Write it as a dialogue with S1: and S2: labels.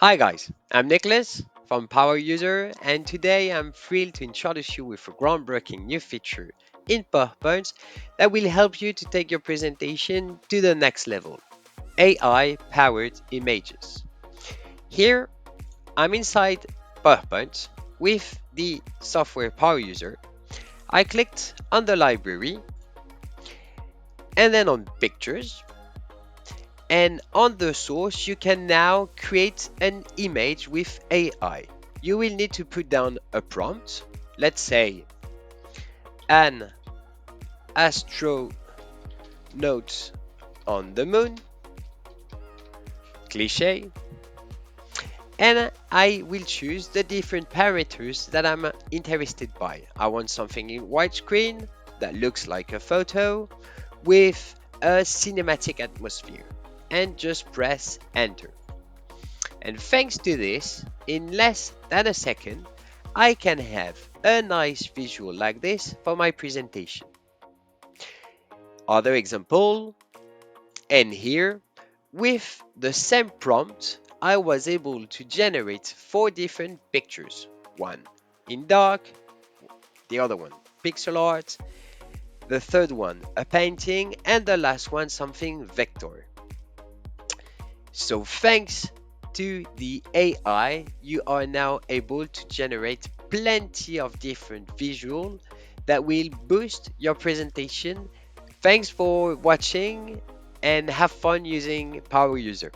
S1: Hi guys, I'm Nicholas from Power User, and today I'm thrilled to introduce you with a groundbreaking new feature in PowerPoint that will help you to take your presentation to the next level: AI powered images. Here I'm inside PowerPoint with the software Power User. I clicked on the library and then on pictures, and on the source you can now create an image with AI. You will need to put down a prompt, let's say an astronaut on the moon, cliche, and I will choose the different parameters that I'm interested by. I want something in widescreen that looks like a photo with a cinematic atmosphere, and just press enter. And thanks to this, in less than a second, I can have a nice visual like this for my presentation. Other example, and here, with the same prompt, I was able to generate four different pictures. One in dark, the other one pixel art, the third one a painting, and the last one something vector. So thanks to the AI, you are now able to generate plenty of different visuals that will boost your presentation. Thanks for watching and have fun using Power User.